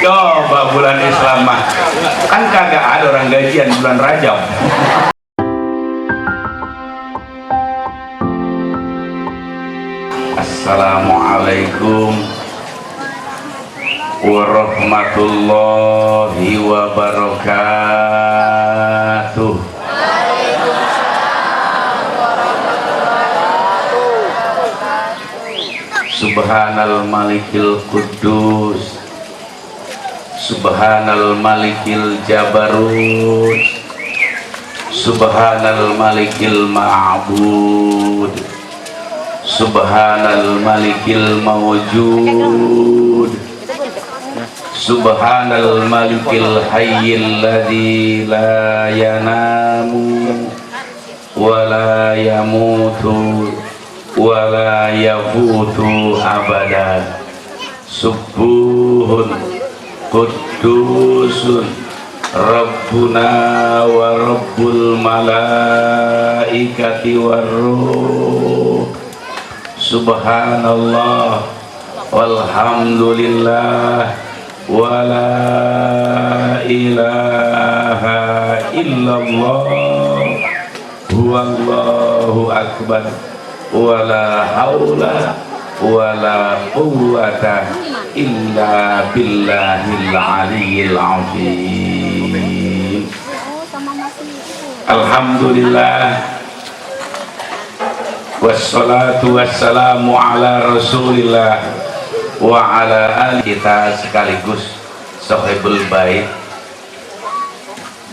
Coba bulan Islam mah kan kagak ada orang gajian bulan Rajab. Assalamualaikum warahmatullahi wabarakatuh. Subhanal malikil kudus, Subhanal malikil jabarut, Subhanal malikil ma'bud, Subhanal malikil mawjud, Subhanal malikil hayyil ladzi la yanamu wa la yamutu wa la yafutu abadan. Subuhun Qudusun Rabbuna wa Rabbul malaikati warruh. Subhanallah walhamdulillah wa la ilaha illallah huwallahu akbar wa la haula wa la quwwata illa billahil aliyyil azim. Alhamdulillah wassalatu wassalamu ala rasulillah wa ala alihi. Kita sekaligus sahibul bait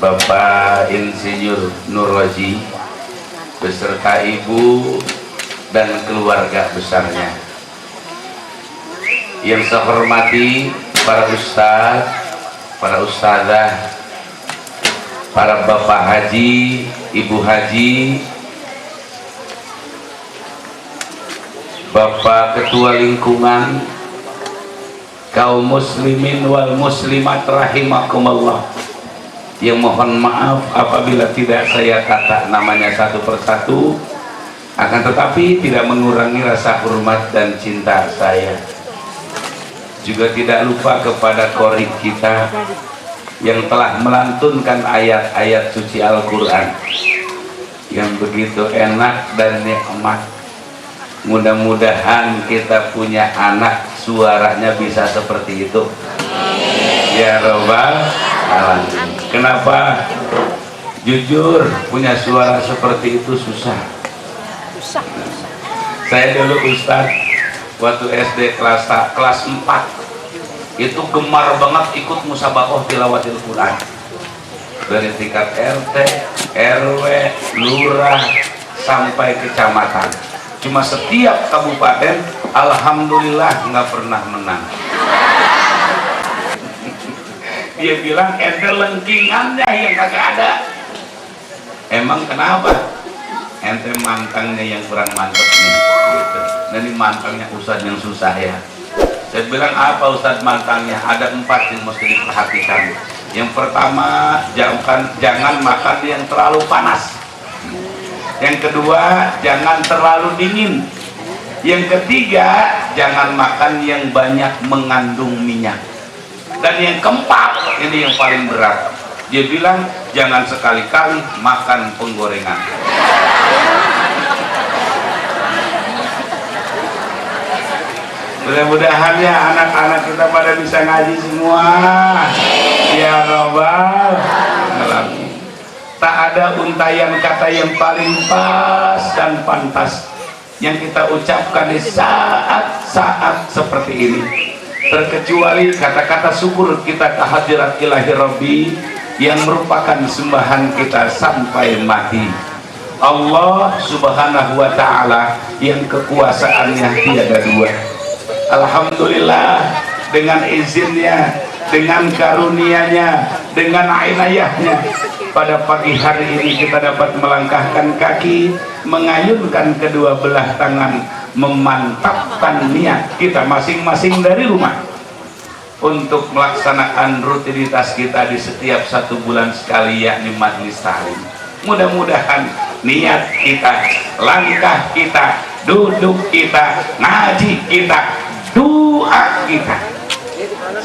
Bapak Insinyur Nur Rozi beserta ibu dan keluarga besarnya. Yang saya hormati para ustaz, para ustazah, para bapak haji, ibu haji, bapak ketua lingkungan, kaum muslimin wal muslimat rahimakumullah. Yang mohon maaf apabila tidak saya kata namanya satu persatu, akan tetapi tidak mengurangi rasa hormat dan cinta saya. Juga tidak lupa kepada qori kita yang telah melantunkan ayat-ayat suci Al-Quran yang begitu enak dan nikmat. Mudah-mudahan kita punya anak suaranya bisa seperti itu, ya Rabbal Alamin. Kenapa? Jujur punya suara seperti itu susah. Saya dulu Ustaz waktu SD kelas 4 itu gemar banget ikut musabaqah tilawatil Quran dari tingkat RT, RW, lurah sampai kecamatan. Cuma setiap kabupaten alhamdulillah nggak pernah menang. Dia bilang ente lengkingannya yang kagak ada. Emang kenapa? Ente mantangnya yang kurang mantep nih gitu. Nah, ini mantangnya Ustadz yang susah ya. Saya bilang apa Ustadz mantangnya? Ada 4 yang mesti diperhatikan. Yang pertama, jangan makan yang terlalu panas. Yang kedua, jangan terlalu dingin. Yang ketiga, jangan makan yang banyak mengandung minyak. Dan yang keempat, ini yang paling berat. Dia bilang jangan sekali-kali makan penggorengan. Mudah-mudahan ya anak-anak kita pada bisa ngaji semua, ya Rabbal Alamin. Tak ada untayan kata yang paling pas dan pantas yang kita ucapkan di saat-saat seperti ini, terkecuali kata-kata syukur kita kehadirat ilahi Rabbi yang merupakan sembahan kita sampai mati. Allah subhanahu wa ta'ala yang kekuasaannya tiada dua. Alhamdulillah, dengan izinnya, dengan karunia-Nya, dengan inayahnya, pada pagi hari ini kita dapat melangkahkan kaki, mengayunkan kedua belah tangan, memantapkan niat kita masing-masing dari rumah untuk melaksanakan rutinitas kita di setiap 1 bulan sekali, yakni majlis taklim. Mudah-mudahan niat kita, langkah kita, duduk kita, ngaji kita, doa kita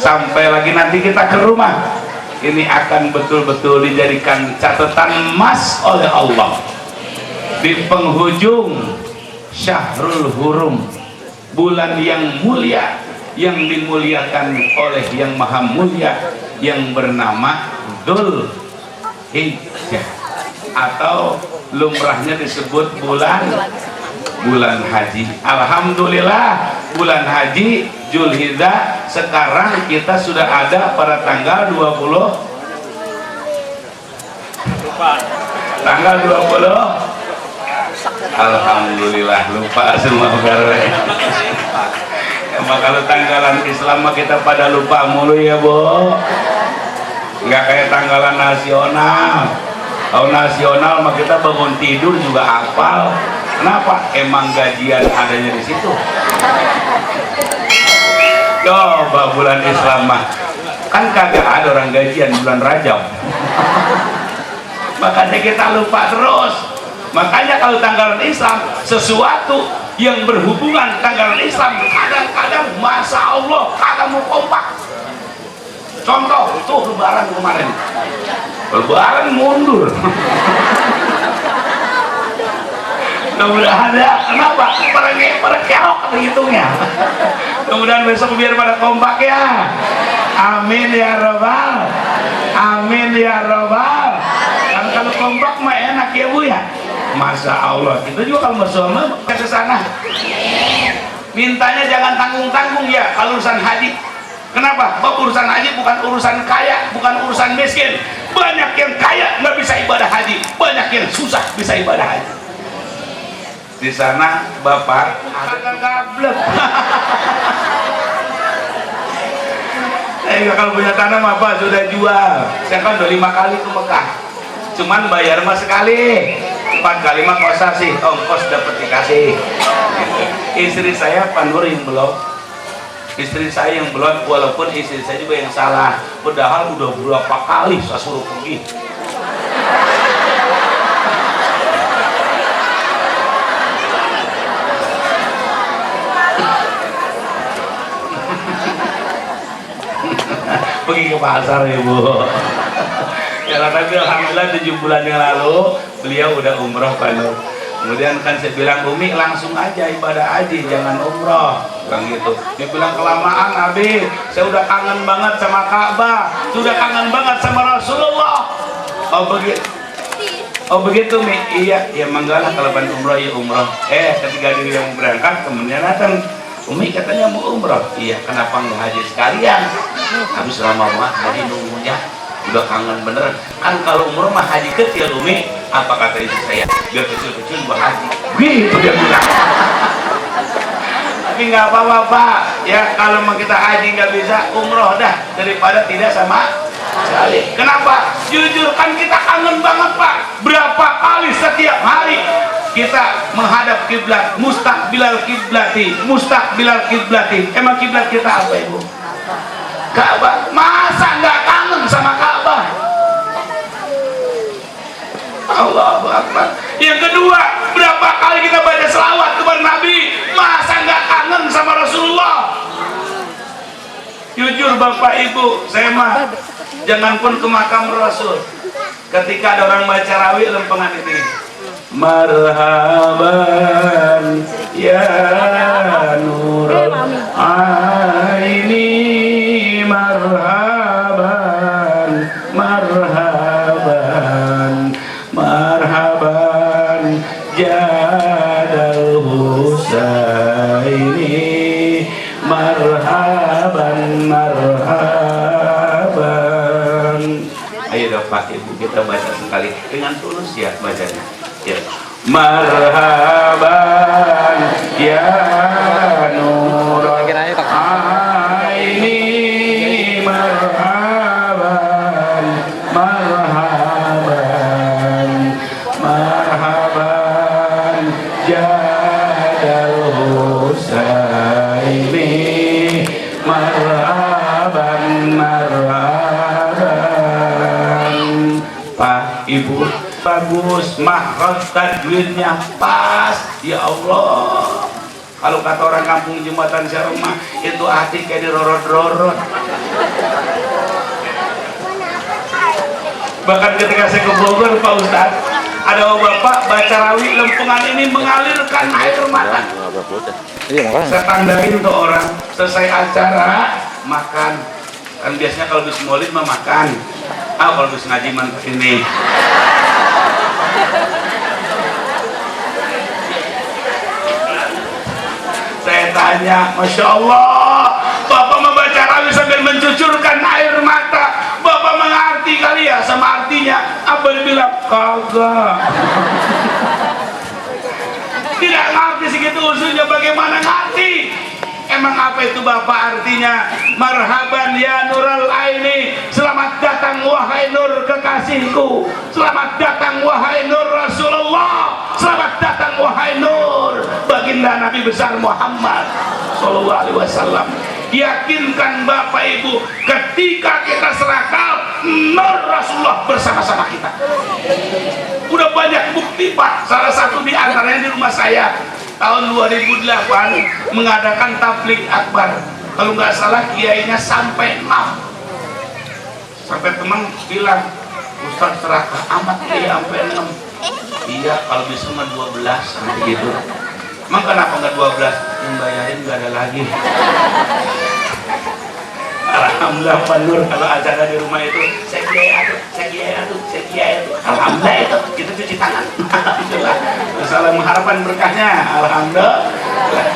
sampai lagi nanti kita ke rumah, ini akan betul-betul dijadikan catatan emas oleh Allah di penghujung Syahrul Hurum, bulan yang mulia, yang dimuliakan oleh yang maha mulia, yang bernama Dzul Hijjah, atau lumrahnya disebut bulan haji. Alhamdulillah, bulan haji Dzulhijjah sekarang kita sudah ada pada tanggal 20, tanggal 20. Alhamdulillah, lupa semua perkara. Emang kalau tanggalan Islam mah kita pada lupa mulu ya, Bu. Nggak kayak tanggalan nasional. Kalau nasional mah kita bangun tidur juga hafal. Kenapa? Emang gajian adanya di situ. Coba bulan Islam mah kan kagak ada orang gajian bulan Rajab. Makanya kita lupa terus. Makanya kalau tanggalan Islam, sesuatu yang berhubungan tanggalan Islam kadang-kadang Masya Allah kagak mau kompak. Contoh tuh lebaran kemarin, lebaran mundur. Mudah-mudahan ya, kenapa? Perkerok hitungnya. Mudah-mudahan besok biar pada kompak ya. Amin ya Rabbal, amin ya Rabbal. Kan kalau kompak mah enak ya Bu ya. Masya Allah, kita juga kalau bersama ke sana mintanya jangan tanggung-tanggung ya kalau urusan haji. Kenapa? Bahwa urusan haji bukan urusan kaya, bukan urusan miskin. Banyak yang kaya nggak bisa ibadah haji, banyak yang susah bisa ibadah haji. Di sana Bapak agak gablek. Kalau punya tanah apa sudah jual. Saya kan udah 5 kali ke Mekah, cuman bayar mah sekali. 4 kali mah kosa sih, ongkos dapat dikasih. Istri saya Pak Nur yang belum, istri saya yang belum, walaupun istri saya juga yang salah, padahal udah berapa kali saya suruh pergi. Pergi ke pasar ya Bu. Ya tapi alhamdulillah 7 bulan yang lalu beliau udah umroh Pak Nur. Kemudian kan saya bilang, Umi langsung aja ibadah haji, jangan umroh, bilang gitu. Dia bilang kelamaan Abi, saya udah kangen banget sama Ka'bah, sudah kangen banget sama Rasulullah. Oh begitu Mi. Iya ya manggalah kalau ban umroh ya umroh. Ketika dia yang berangkat kemudian datang, Umi katanya mau umroh. Iya, kenapa nggak haji sekalian? Habis lama banget haji nunggunya, udah kangen bener. Kan kalau umroh mah haji kecil Umi. Apa kata istri saya? Biar kecil-kecil gua haji. Gitu dia bilang. Tapi nggak apa-apa Pak. Ya kalau mau kita haji nggak bisa, umroh dah daripada tidak sama sekali. Kenapa? Jujur kan kita kangen banget Pak. Berapa kali setiap hari kita menghadap kiblat, mustaqbilal kiblati, mustaqbilal kiblati. Emang kiblat kita apa Ibu? Ka'bah. Masa nggak kangen sama Ka'bah? Allahu Akbar. Yang kedua, berapa kali kita baca selawat kepada Nabi? Masa nggak kangen sama Rasulullah? Jujur Bapak Ibu, saya mah jangan pun ke makam Rasul, ketika ada orang baca rawi lempengan ini, marhaban ya nur aini, marhaban marhaban marhaban jadal Husaini, marhaban marhaban. Ayo dong Pak Ibu, kita baca sekali dengan tulus ya bacanya ya. Marhaban ya nur aini, marhaban marhaban marhaban jadal Husaini, marhaban marhaban. Pak Ibu, bagus, makhraj tajwidnya pas ya Allah. Kalau kata orang kampung Jembatan Syarumah itu hati kayak dirorot-rorot. Bahkan ketika saya ke Bogor, Pak Ustadz, ada bapak baca rawi lempengan ini mengalirkan air mata. Saya tandain untuk orang selesai acara makan. Kan biasanya kalau habis maulid mah makan. Kalau habis ngaji man ini. Saya tanya, Masya Allah, bapak membaca rawi sambil mencucurkan air mata. Bapak mengerti kali ya sama artinya? Apa dia bilang? Kagak. Tidak ngerti segitu usulnya, bagaimana ngerti? Emang apa itu bapak artinya? Marhaban ya Nural Aini, selamat datang wahai nur kekasihku, selamat datang wahai nur Rasulullah, selamat datang wahai nur baginda Nabi besar Muhammad sallallahu alaihi wasallam. Yakinkan bapak ibu, ketika kita serakal, nur Rasulullah bersama-sama kita. Udah banyak bukti Pak, salah satu di antaranya di rumah saya tahun 2008 mengadakan tabligh akbar. Kalau nggak salah kiainya sampai 6. Sampai teman bilang, Ustaz serakah amat ya sampai 6. Iya, kalau bisa mah 12 gitu. Emang kenapa nggak 12? Yang bayarin nggak ada lagi. Alhamdulillah Pak Nur, kalau acara di rumah itu saya kiai aduk. Alhamdulillah itu cuci tangan. Alhamdulillah. Salam harapan berkahnya. Alhamdulillah.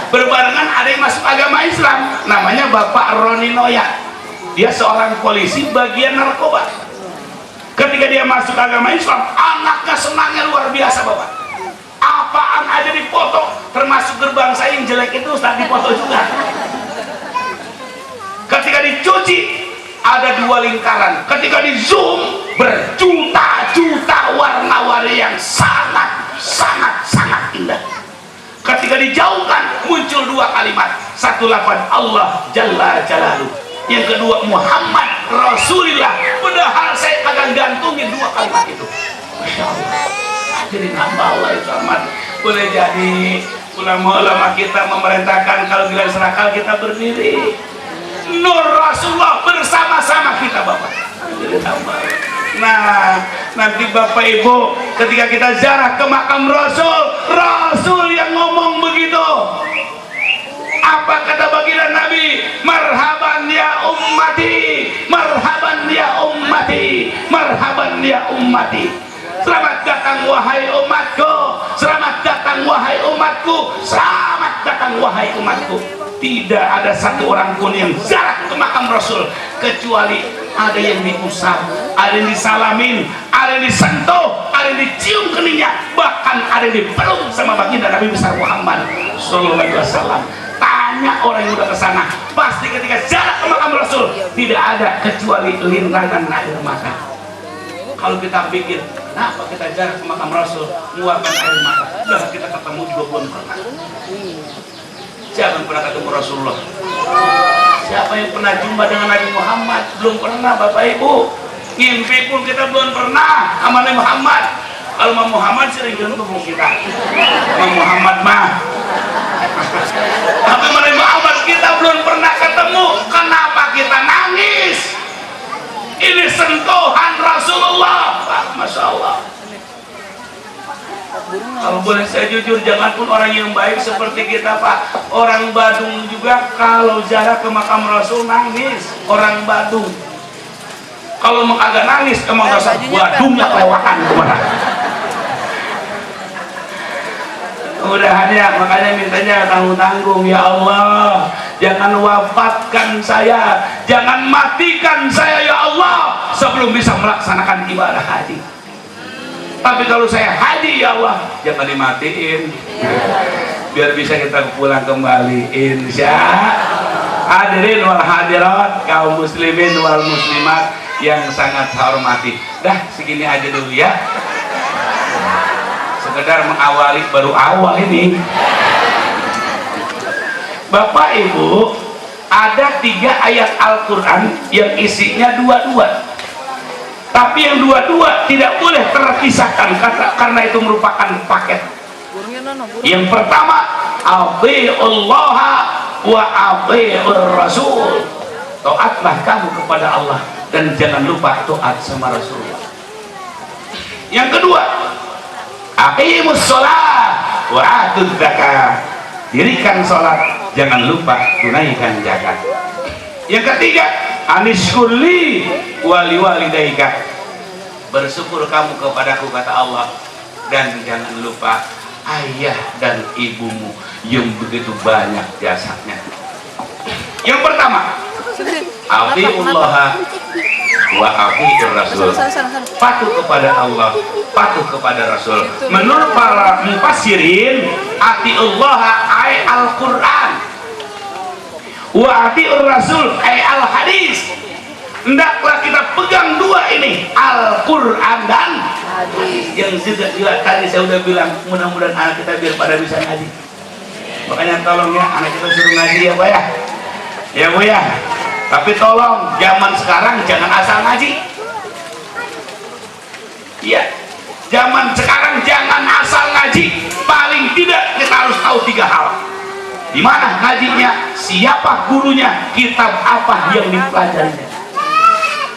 Berbarengan ada yang masuk agama Islam, namanya Bapak Roni Noya. Dia seorang polisi bagian narkoba. Ketika dia masuk agama Islam, anaknya senangnya luar biasa Bapak. Apaan aja dipoto, termasuk gerbang saya yang jelek itu Ustaz dipoto juga. Ketika dicuci ada 2 lingkaran, ketika di zoom berjuta-juta warna-warni yang sangat indah. Ketika dijauhkan muncul 2 kalimat, satu lafaz Allah Jalla Jalaluh, yang kedua Muhammad Rasulullah. Padahal saya akan gantungin 2 kalimat itu. Masya Allah, hadirin hamba Allah itu amat. Boleh jadi ulama-ulama kita memerintahkan kalau giliran serakal kita berdiri. Nur Rasulullah bersama-sama kita Bapak. Nah, nanti Bapak Ibu ketika kita ziarah ke makam Rasul yang ngomong begitu. Apa kata baginda Nabi? Marhaban ya ummati, marhaban ya ummati, marhaban ya ummati. Selamat datang wahai umatku, selamat datang wahai umatku, selamat datang wahai umatku. Tidak ada satu orang pun yang ziarah ke makam Rasul kecuali ada yang diusap, ada yang disalamin, ada yang disentuh, ada yang dicium keningnya, bahkan ada yang dipeluk sama baginda Nabi besar Muhammad sallallahu alaihi wasallam. Tanya orang yang udah kesana, pasti ketika ziarah ke makam Rasul tidak ada kecuali lintangan air mata. Kalau kita pikir, kenapa kita ziarah ke makam Rasul mengeluarkan air mata? Udah kita ketemu juga belum pernah. Siapa yang pernah ketemu Rasulullah? Siapa yang pernah jumpa dengan Nabi Muhammad? Belum pernah Bapak Ibu. Ngimpi pun kita belum pernah sama Nabi Muhammad. Kalau Nabi Muhammad sering ketemu kita. Nabi Muhammad mah. Tapi Nabi Muhammad kita belum pernah ketemu. Kenapa kita nangis? Ini sentuhan Rasulullah. Masya Allah. Kalau boleh saya jujur, jangan pun orang yang baik seperti kita Pak, orang Badung juga kalau ziarah ke makam Rasul nangis. Orang Badung kalau agak nangis emang rasa Badungnya kelewatan kemana. Mudahan ya, makanya mintanya tanggung-tanggung ya Allah, jangan wafatkan saya, jangan matikan saya ya Allah sebelum bisa melaksanakan ibadah haji. Tapi kalau saya haji ya Allah, jangan dimatiin, biar bisa kita pulang kembali insya. Hadirin wal hadirat, kaum muslimin wal muslimat yang sangat saya hormati. Dah segini aja dulu ya, sekedar mengawali, baru awal ini. Bapak Ibu, ada 3 ayat Al-Quran yang isinya 2-2. Tapi yang 2-2 tidak boleh terpisahkan karena itu merupakan paket. Yang pertama, ati'ullah wa ati'ur rasul. Taatlah kamu kepada Allah dan jangan lupa taat sama Rasulullah. Yang kedua, aqimus sholat wa atuz zakah. Dirikan sholat, jangan lupa tunaikan zakat. Yang ketiga, anishkurli wali walidaika. Bersyukur kamu kepadaku, kata Allah, dan jangan lupa ayah dan ibumu yang begitu banyak jasanya. Yang pertama, atiullah wa atiur rasul. Patuh kepada Allah, patuh kepada Rasul. Menurut para mufassirin, atiullah ay al-Quran, wa atiur rasul ay al-hadis. Hendaklah kita pegang dua ini, Al-Quran dan hadis. Yang juga tadi saya udah bilang, mudah-mudahan anak kita biar pada bisa ngaji. Makanya tolong ya, anak kita suruh ngaji ya Pak ya. Ya Bu ya. Tapi tolong zaman sekarang jangan asal ngaji. Iya. Zaman sekarang jangan asal ngaji. Paling tidak kita harus tahu 3 hal. Di mana ngajinya, siapa gurunya, kitab apa yang dipelajarinya.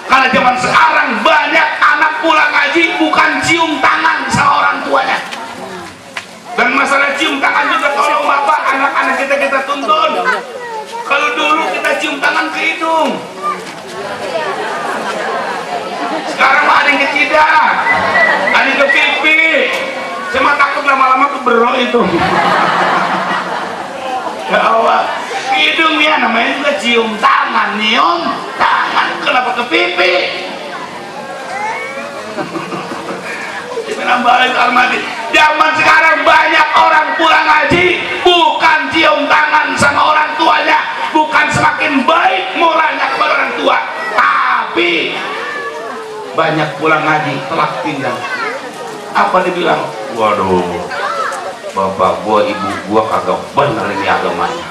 Karena zaman sekarang banyak anak pulang ngaji bukan cium tangan sama orang tuanya. Dan masalah cium tangan juga tolong Bapak, anak-anak kita tuntun. Kalau dulu kita cium tangan ke hidung, sekarang mah ada yang ke jidat, ada yang ke pipi. Saya mah takut lama-lama ke berok itu. Ya Allah, ke hidung ya namanya juga cium tangan, nyium tangan. Kenapa ke pipi? Zaman sekarang banyak orang pulang ngaji bukan cium tangan sama orang tuanya, bukan semakin baik moralnya kepada orang tua, tapi banyak pulang ngaji telak pinggang. Apa dibilang? Waduh, bapak gua, ibu gua kagak bener ini agamanya.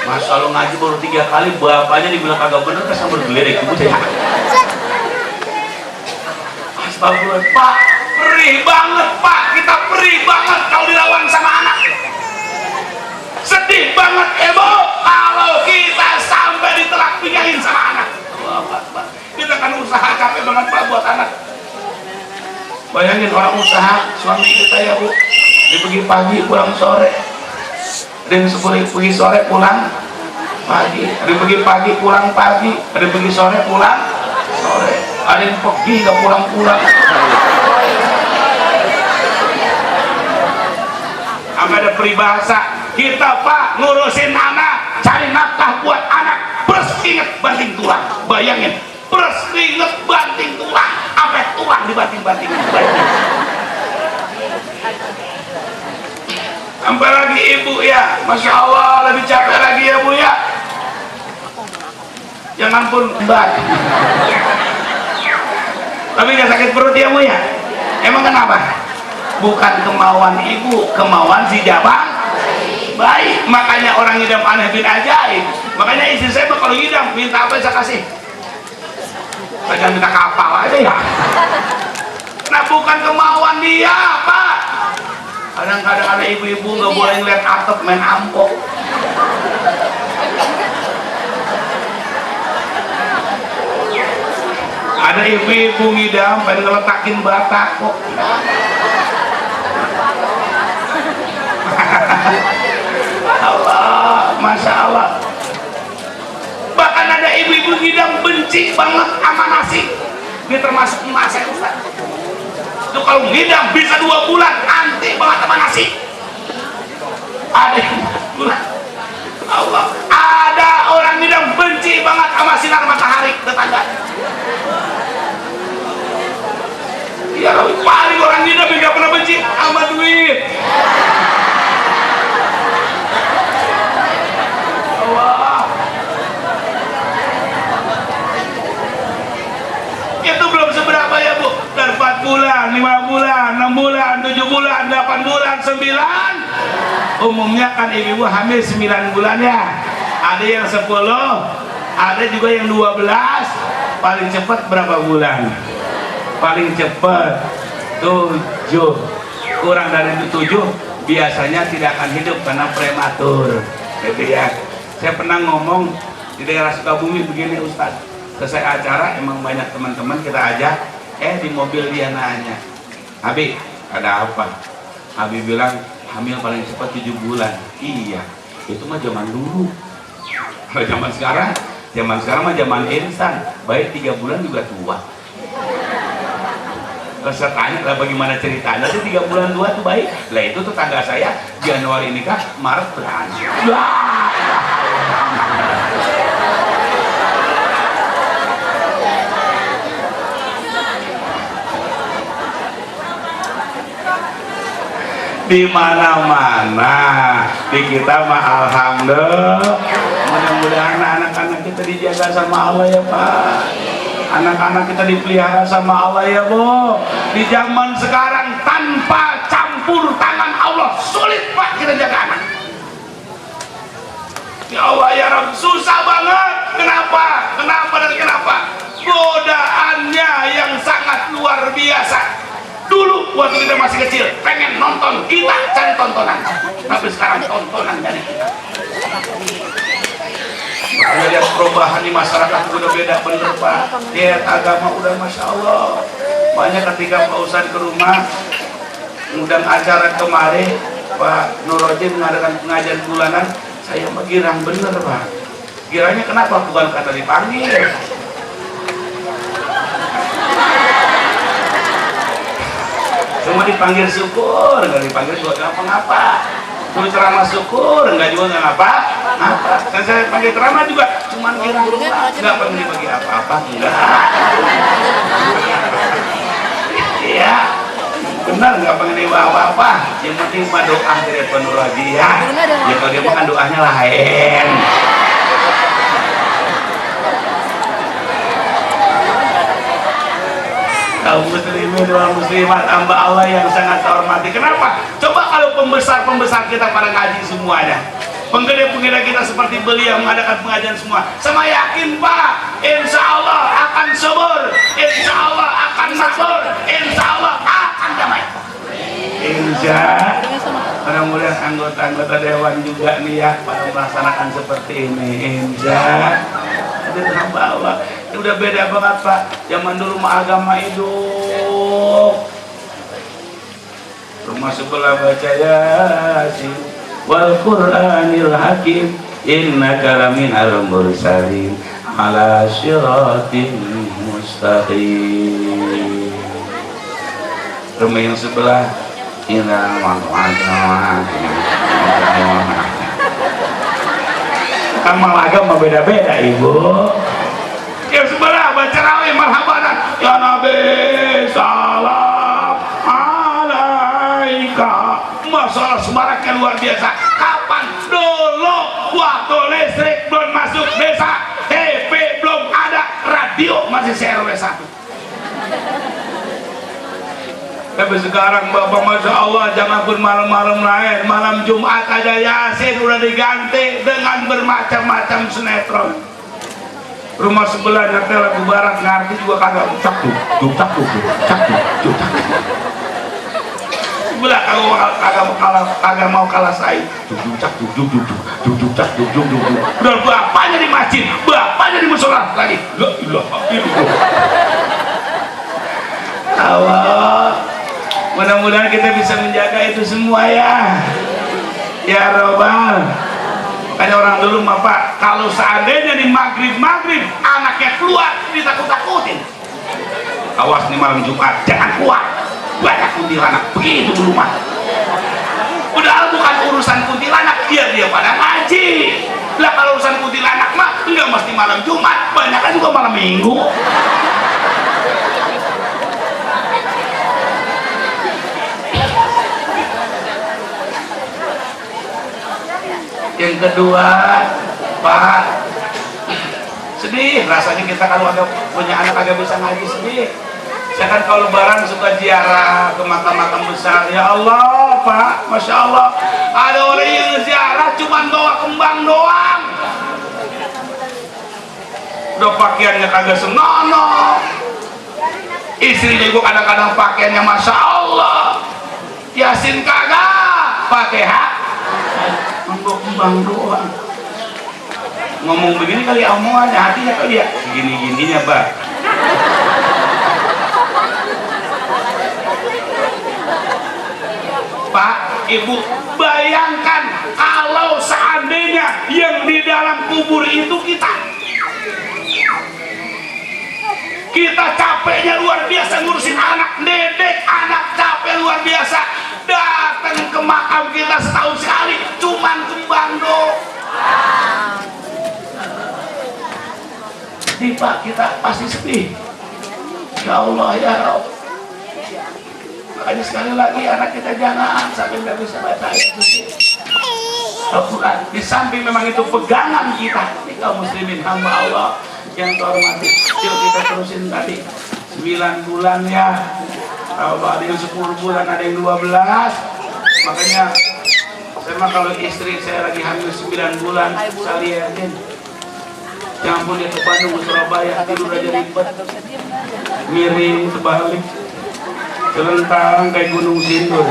Masa lo ngaji baru 3 kali bapaknya dibilang kagak bener, kan sambil gelirik ibu saya. Astagfirullah, Pak, perih banget Pak, kita perih banget kalau dilawan sama anak. Sedih banget Ibu kalau kita sampai ditelak pinggangin sama anak. Wah, Pak, kita kan usaha capek banget Pak buat anak. Bayangin orang usaha, suami kita ya Bu, dia pergi pagi pulang sore, ada yang pergi sore pulang pagi, ada yang pergi pagi pulang pagi, ada yang pergi sore pulang sore, ada yang pergi nggak pulang-pulang. Sampai ada peribahasa, kita Pak ngurusin anak, cari nafkah buat anak, berkeringat banting tulang. Bayangin, berkeringat banting tulang, sampai tulang dibanting-banting. Sampai lagi ibu ya, Masya Allah, lebih capek lagi ya Bu ya. Jangan pun mbak. Tapi nggak sakit perut ya Bu ya. Emang kenapa? Bukan kemauan ibu, kemauan si jabang baik. Makanya orang ngidam aneh bin ajaib. Makanya istri saya kalau ngidam minta apa saya kasih. Saya minta kapal aja ya. Nah bukan kemauan dia Pak. Kadang-kadang ada ibu-ibu nggak boleh ngeliat atap main ampok. Ada ibu-ibu ngidam pengen ngeletakin batak kok. Allah, Masya Allah. Bahkan ada ibu-ibu ngidam benci banget sama nasi. Ini termasuk emak saya Ustaz. Itu kalau ngidam bisa 2 bulan anti banget sama nasi. Ada Allah, ada orang ngidam benci banget sama sinar matahari tetangga. Ya paling orang ngidam yang gak pernah benci sama duit. Allah, itu belum seberapa ya Bu. 4 bulan, 5 bulan, 6 bulan, 7 bulan, 8 bulan, 9. Umumnya kan ibu hamil 9 bulan ya. Ada yang 10, ada juga yang 12. Paling cepat berapa bulan? Paling cepat 7. Kurang dari 7 biasanya tidak akan hidup karena prematur. Gitu ya. Saya pernah ngomong di daerah Sukabumi begini Ustaz. Selesai acara emang banyak teman-teman kita ajak, di mobil dia nanya, Abi, ada apa? Abi bilang hamil paling cepat 7 bulan. Iya, itu mah zaman dulu. Kalau zaman sekarang mah zaman instan. Baik 3 bulan juga tua. Terus saya tanya lah bagaimana ceritanya sih 3 bulan 2 tuh baik. Lah itu tetangga saya Januari nikah, Maret beranak. Di mana-mana di kita mah alhamdulillah. Mudah-mudahan anak-anak kita dijaga sama Allah ya Pak. Anak-anak kita dipelihara sama Allah ya Bu. Di zaman sekarang tanpa campur tangan Allah sulit Pak kita jaga anak. Ya Allah ya Rabb, susah banget. Kenapa? Godaannya yang sangat luar biasa. Dulu waktu kita masih kecil pengen nonton, kita cari tontonan. Tapi sekarang tontonan dari kita. Makanya lihat perubahan di masyarakat udah beda bener Pak. Lihat agama udah Masya Allah. Banyak ketika Pak Ustadz ke rumah ngundang acara kemarin, Pak Nurojin mengadakan pengajian bulanan, saya mah girang bener Pak. Giranya kenapa? Bukan kata dipanggil. Cuma dipanggil syukur, nggak dipanggil juga ngapa-ngapa. Dulu ceramah syukur, nggak juga nggak ngapa-ngapa. Dan saya panggil ceramah juga, cuma girang doang, nggak panggil bagi apa-apa, enggak. Iya, benar nggak panggil apa-apa. Yang penting mah doa dari penuh lagi ya. Ya kalau dia makan doanya lain. Kaum muslimin wal muslimat hamba Allah yang sangat terhormati. Kenapa? Coba kalau pembesar-pembesar kita pada ngaji semuanya, penggede-penggede kita seperti beliau mengadakan pengajian semua, sama yakin Pak, insya Allah akan subur, insya Allah akan makmur, insya Allah akan damai. Insya mudah-mudahan anggota-anggota dewan juga nih ya pada melaksanakan seperti ini. Insya itu hamba Allah. Udah beda banget Pak. Zaman dulu mah agama hidup. Rumah sebelah baca Yasin wal Qur'anil Hakim innaka laminal mursalin ala siratin mustaqim. Rumah yang sebelah amal agama beda-beda Ibu. Yang sebelah baca rawih marhaban ya Nabi salam alaika. Masalah semaraknya luar biasa. Kapan? Dulu waktu listrik belum masuk desa, TV belum ada, radio masih CRW 1. Tapi sekarang Bapak Masya Allah jangan pun malam-malam lain, malam Jumat aja Yasin udah diganti dengan bermacam-macam sinetron. Rumah sebelahnya teh lagu barat ngerti juga kagak cak tuh sebelah kagak mau kalah saing cak udah bapaknya di masjid, bapaknya di musola lagi. La ilaha illallah. Allah, mudah-mudahan kita bisa menjaga itu semua ya Robbal. Makanya orang dulu mah Pak, kalau seandainya di maghrib anaknya keluar ditakut-takutin. Awas nih malam Jumat jangan keluar, banyak kuntilanak. Begitu dulu mah. Udah bukan urusan kuntilanak, dia pada ngaji. Lah kalau urusan kuntilanak mah enggak mesti malam Jumat, banyak kan juga malam Minggu. Yang kedua Pak, sedih rasanya kita kalau agak punya anak agak bisa ngaji, sedih. Saya kan kalau lebaran suka ziarah ke makam-makam besar. Ya Allah Pak, Masya Allah, ada orang yang ziarah cuman bawa kembang doang, udah pakaiannya kagak senonoh, istrinya juga kadang-kadang pakaiannya Masya Allah, Yasin kagak pakai hak untuk kembang doang. Ngomong begini kali omongannya, hatinya kali ya gini-gininya Pak. ibu, bayangkan kalau seandainya yang di dalam kubur itu kita capeknya luar biasa ngurusin anak, dedek anak capek luar biasa, datang ke makam kita setahun sekali cuman kembang doang. Pak, kita pasti sedih. Ya Allah ya Rabb. Makanya sekali lagi anak kita jangan sampai nggak bisa baca Al-Quran. Di samping memang itu pegangan kita, kaum muslimin hamba Allah yang terhormati. Yuk kita terusin tadi 9 bulan ya. Ada yang 10 bulan, ada yang 12. Makanya saya kalau istri saya lagi hamil 9 bulan, saya lihatin. Jangan pun dia ke Bandung, ke Surabaya, tidur aja ribet, miring, terbalik, celentang kayak gunung Sindur,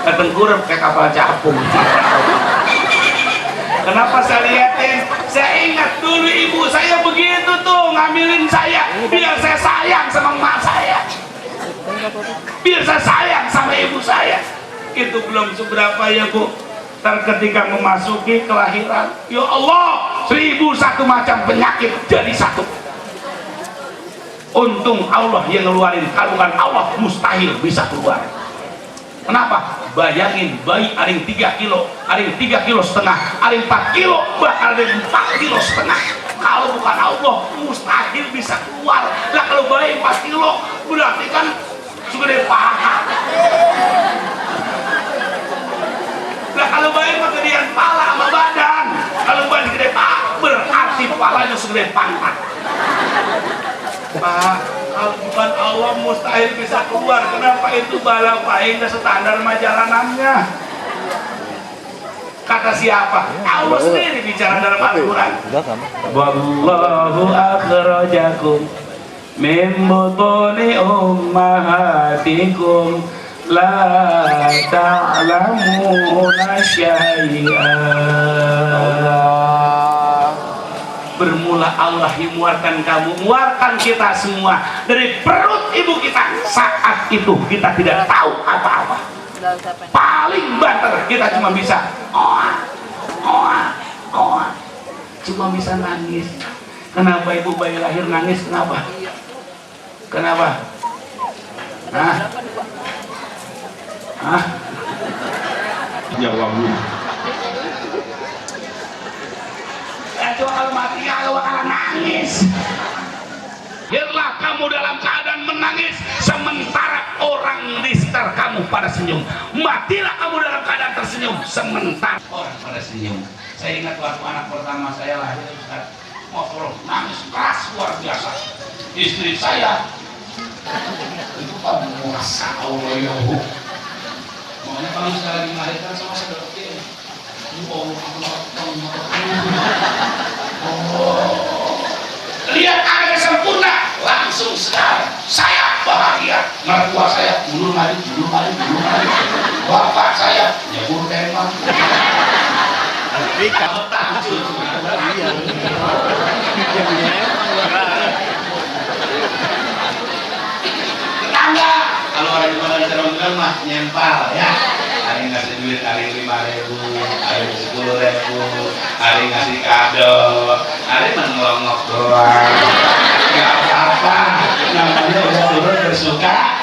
ketengkurap kayak kapal capung. Kenapa saya lihatin? Saya ingat dulu ibu saya begitu tuh ngambilin saya, biar saya sayang sama emak saya, biar saya sayang sama ibu saya. Itu belum seberapa ya bu. Ketika memasuki kelahiran, ya Allah, 1001 macam penyakit jadi satu. Untung Allah yang ngeluarin, kalungan Allah mustahil bisa keluar. Kenapa? Bayangin bayi ada yang 3 kilo, ada yang 3,5 kilo, ada yang 4 kilo, bahkan ada yang 4,5 kilo. Kalau bukan Allah mustahil bisa keluar. Lah kalau bayi 4 kilo berarti kan segede paha. Nah kalau bayi kegedean pala sama badan, kalau bayi gede paha berarti palanya segede pantat. Pak, kalau bukan Allah mustahil bisa keluar. Kenapa itu bala paling standar majalanannya? Kata siapa? Allah sendiri bicara dalam Al-Quran. Wallahu akhrajakum min butuni ummahatikum la ta'lamuna syai'an. Bermula Allah yang mengeluarkan kamu, mengeluarkan kita semua dari perut ibu kita. Saat itu kita tidak tahu apa-apa. Paling banter kita cuma bisa cuma bisa nangis. Kenapa ibu bayi lahir nangis? Kenapa? Jawab dulu. Coba kalau mati kalau bakalan nangis. Biarlah kamu dalam keadaan menangis sementara orang di sekitar kamu pada senyum. Matilah kamu dalam keadaan tersenyum sementara orang pada senyum. Saya ingat waktu anak pertama saya lahir, Ustaz, nangis keras luar biasa. Istri saya itu kan merasa Allah ya Bu. Makanya kalau saya lagi melahirkan sama saya berpikir, lihat anaknya sempurna, langsung sekarang saya bahagia. Mertua saya dulu mari, bapak saya nyebur tema. Kalau takjub, tetangga kalau ada jualan seronggal mah nyempal ya. Ada yang ngasih duit, ada yang 5.000, ada yang 10.000, ada yang ngasih kado, ada yang mengelongok doang. Gak apa-apa, namanya udah turun bersuka,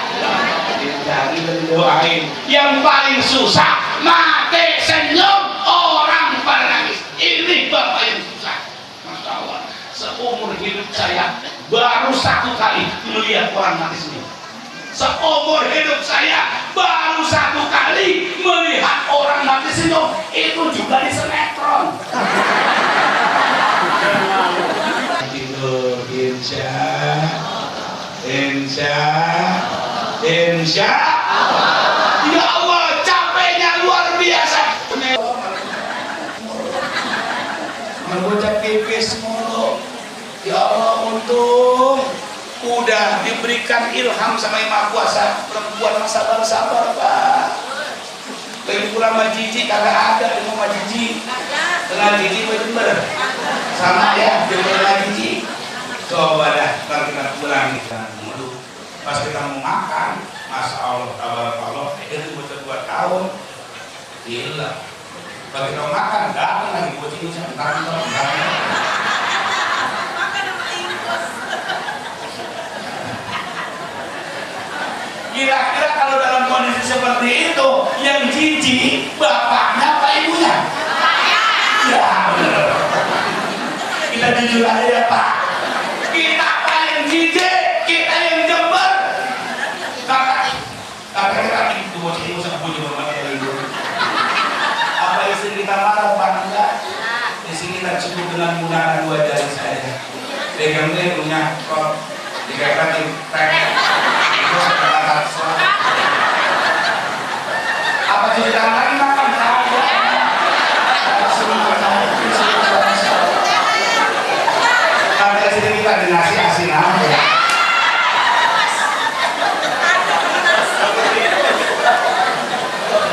dicari dan doain. Yang paling susah mati senyum, orang pada nangis. Ini bapak yang susah. Masya Allah, seumur hidup saya baru 1 kali melihat orang mati senyum. Seumur hidup saya baru 1 kali melihat orang mati senyum, itu juga di sinetron. Itu insya ya Allah capeknya luar biasa. Mengucap pipis mulu. Ya Allah untung udah diberikan ilham sama Yang Maha Kuasa, perempuan sabar-sabar Pak. Kayak pulang sama Jiji kagak ada ilmu sama Jiji. Dengan Jiji bener sama ya, dengan Jiji. Coba dah, ntar kita pulang nih. Pas kita mau makan, Masya Allah, tabarakallah, itu buat tahun gila bagi orang makan datang lagi buat ini sebentar kira-kira kalau dalam kondisi seperti itu yang jijik bapaknya apa ibunya? Ya bener kita jujur aja ya Pak, kita paling jijik, kita yang jember kata kita itu bocah ibu sama puji banget ya ibu apa istri kita marah Pak enggak? Istri kita cukup dengan menggunakan 2 jari saja pegang dia punya kok dikatakan tek itu kata apa cuci tangan lagi makan ada sini kita ada nasi asinan ya.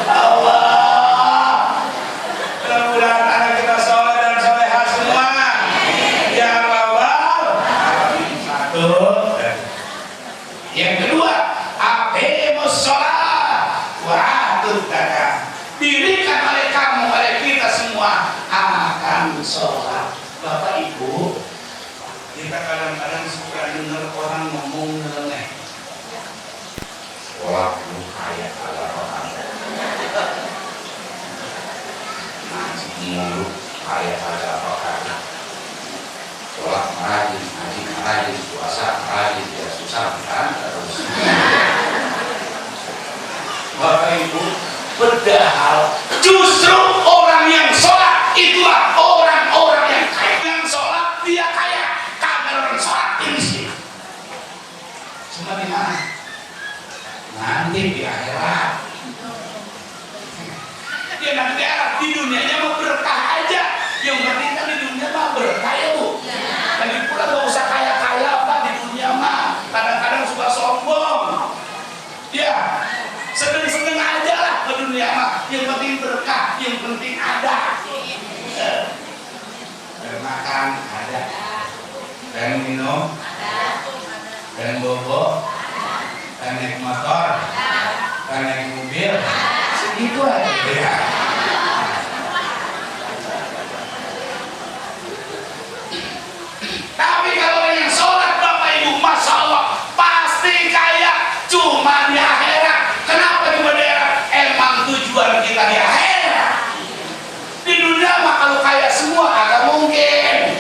Allah mudah-mudahan anak kita soleh dan soleha semua ya Rabbal satu. Yang kedua aqimus sholat wa atuz zakat, dirikan oleh kamu oleh kita semua akan sholat. Bapak Ibu, kita kadang-kadang suka dengar orang ngomong nyeleneh sholat lu kayak kagak orang ngaji mulu kayak kagak orang sholat rajin, ngaji rajin, puasa rajin, ya susah kan terus Bapak Ibu, padahal justru orang yang sholat itulah orang-orang yang kaya. Yang sholat dia kaya, kagak orang sholat ini sih. Cuma di mana? Nanti di akhirat. Dia nanti di akhirat, di dunianya mau berkah aja. Yang penting kan di dunia mah berkah ya Bu. Lagi pula gak usah kaya-kaya apa di dunia mah. Kadang-kadang suka sombong. Ya. Seneng-seneng aja lah ke dunia mah, yang penting berkah, yang penting ada. Makan ada, dan minum, dan bobo, dan naik motor, dan naik mobil, segitu aja ya. Tapi kalau yang sholat Bapak Ibu, Masya Allah, pasti kaya cuma di akhirat. Kenapa di daerah? Emang tujuan kita di akhirat. Di dunia mah kalau kaya semua agak mungkin.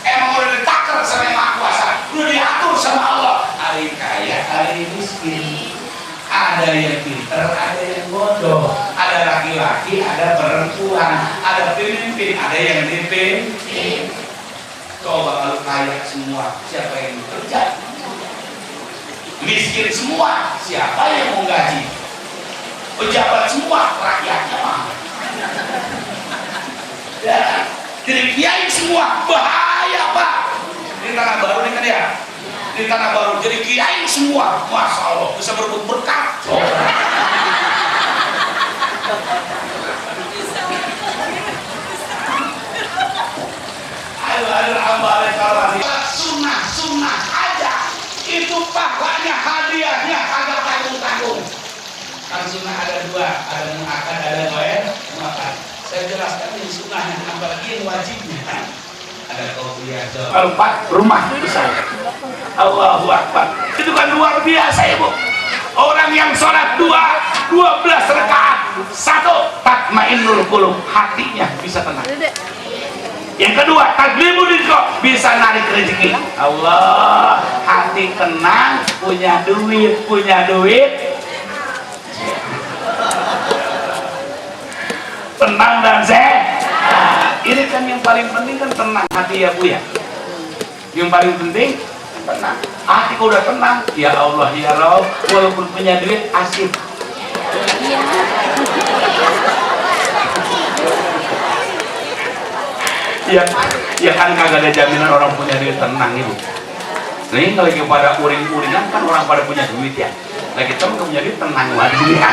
Emang udah ditakar sama Yang Maha Kuasa, udah diatur sama Allah. Hari kaya, hari miskin. Ada yang pinter, ada yang bodoh. Ada laki-laki, ada perempuan. Ada pemimpin, ada yang dipimpin. Coba kalau kaya semua, siapa yang bekerja? Miskin semua, siapa yang mau gaji? Pejabat semua, rakyatnya mah. Ya, jadi kiai semua, bahaya Pak. Di Tanah Baru nih kan ya? Di Tanah Baru, jadi kiai semua, Masya Allah, bisa berebut berkah. Sunnah aja. Itu pahalanya, hadiahnya kagak tanggung-tanggung. Kan sunnah ada 2, ada muakkad, ada ghair muakkad. Saya jelaskan ini sunnahnya, apalagi yang wajibnya. Ada qauliyah. Kalau Pak rumah besar. Allahu Akbar. Itu kan luar biasa Ibu. Orang yang sholat 12 rakaat, 1 tatmainnul qulub, hatinya bisa tenang. Yang kedua, taglibul rizq, bisa narik rezeki. Allah, hati tenang, punya duit. Tenang dan sehat. Ini kan yang paling penting kan tenang hati ya Bu ya. Yang paling penting tenang. Hati kalau udah tenang, ya Allah ya Rabb, walaupun punya duit asik. Ya kan kagak ada jaminan orang punya duit tenang Ibu. Nah ini lagi pada uring-uringan kan orang pada punya duit ya. Lagi temen punya duit tenang waduh ya.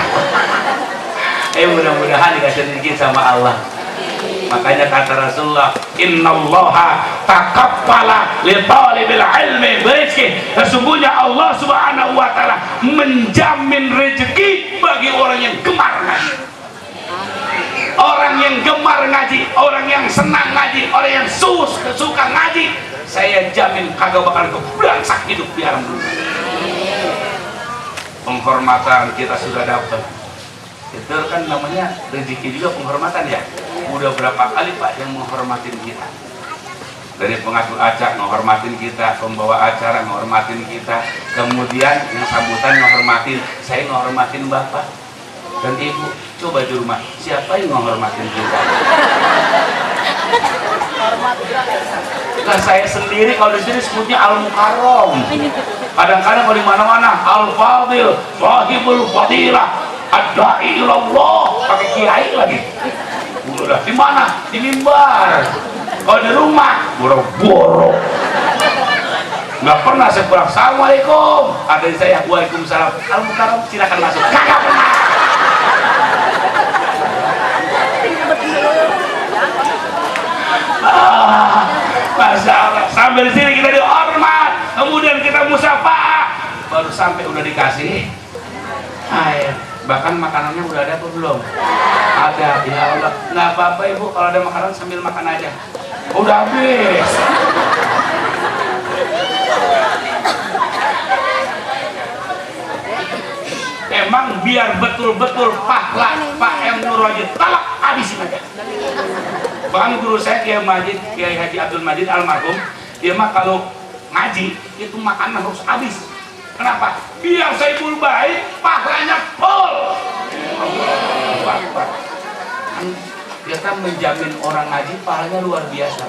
Mudah-mudahan dikasih rezeki sama Allah. Makanya kata Rasulullah, innallaha taqabbala li talibil ilmi berizki. Sesungguhnya Allah Subhanahu wa taala menjamin rezeki bagi orang yang gemar ngaji. Orang yang gemar ngaji, orang yang senang ngaji, orang yang suka ngaji, saya jamin kagak bakal kebangsak hidup di alam dunia. Penghormatan kita sudah dapat. Itu kan namanya rezeki juga penghormatan ya. Udah berapa kali Pak yang menghormatin kita? Dari pengatur acara menghormatin kita, pembawa acara menghormatin kita, kemudian yang sambutan menghormatin, saya menghormatin Bapak dan Ibu. Coba di rumah, siapa yang menghormatin kita? Nah, saya sendiri kalau di sini sebutnya al-mukarram. Kadang-kadang kalau di mana-mana al-fadil, sahibul fadilah, ad-da'i ilallah, pakai kiai lagi. Udah di mana? Di mimbar. Kalau di rumah, boro-boro. Nggak pernah saya pulang, assalamualaikum. Ada di saya, waalaikumsalam. Al-mukarram, silakan masuk. Kagak pernah. Masya Allah, sampai di sini kita dihormat, kemudian kita musafaah, baru sampai udah dikasih air, bahkan makanannya udah ada apa belum? Ada, ya Allah, nggak apa-apa Ibu kalau ada makanan sambil makan aja, udah habis. Emang biar betul-betul pahala Pak M. Nurwajid, talak habisin aja. Bahkan guru saya Kiai Haji Abdul Majid almarhum, dia mah kalau ngaji itu makanan harus habis. Kenapa? Biar Saibul Bait pahalanya full. Dia kan menjamin orang ngaji pahalanya luar biasa.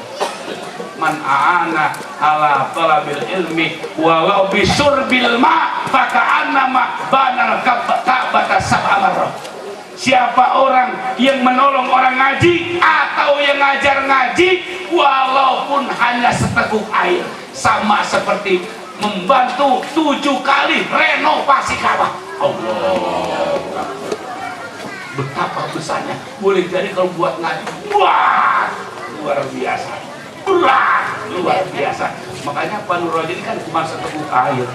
Man a'ana ala talabil ilmi walau bisurbil ma faka'annama banal ka'bata sab'a marrah. Siapa orang yang menolong orang ngaji atau yang ngajar ngaji walaupun hanya seteguk air, sama seperti membantu 7 kali renovasi Ka'bah. Allah, betapa besarnya. Boleh jadi kalau buat ngaji, wah, luar biasa, berat, luar biasa. Makanya Pak Nurwajid kan cuma seteguk air.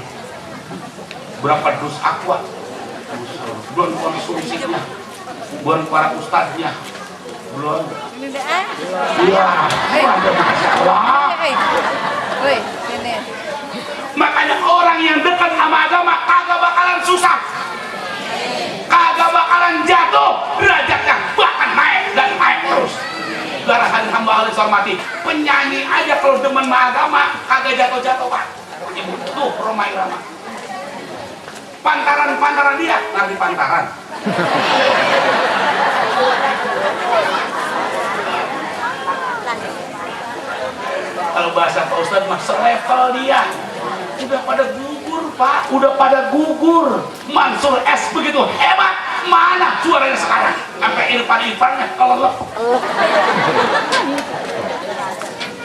Berapa dus aqua, belum konsumsinya, belum para ustadznya, belum. Iya, ada Masya Allah. Makanya orang yang dekat sama agama kagak bakalan susah, kagak bakalan jatuh derajatnya, bahkan naik dan naik terus. Garahan hamba Allah hormati, penyanyi aja kalau demen sama agama kagak jatuh-jatuh Pak. Ibu tuh Roma Irama, pantaran dia nanti pantaran. Kalau bahasa Pak Ustadz mah selevel dia. Udah pada gugur Pak, udah pada gugur. Mansur S begitu hebat, mana suaranya sekarang? Sampai Irfan-Irfannya kelelep.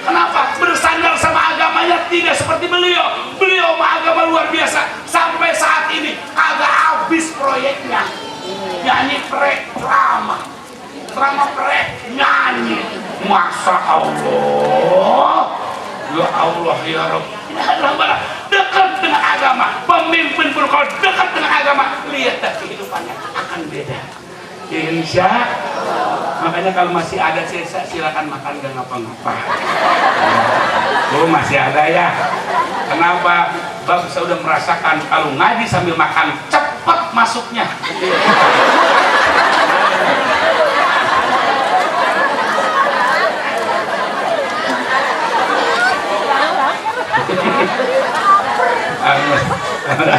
Kenapa? Bersandar sama agamanya tidak seperti beliau. Beliau mah agama luar biasa. Sampai saat ini kagak habis proyeknya. Nyanyi prek drama prek nyanyi. Masya Allah, ya Allah ya Rabb. Dekat dengan agama, pemimpin pun kalau dekat dengan agama, lihat kehidupannya akan beda. Insya Allah. Makanya kalau masih ada sisa silakan makan, gak ngapa-ngapa. Oh masih ada ya. Kenapa? Bapak saya udah merasakan kalau ngaji sambil makan cepat masuknya.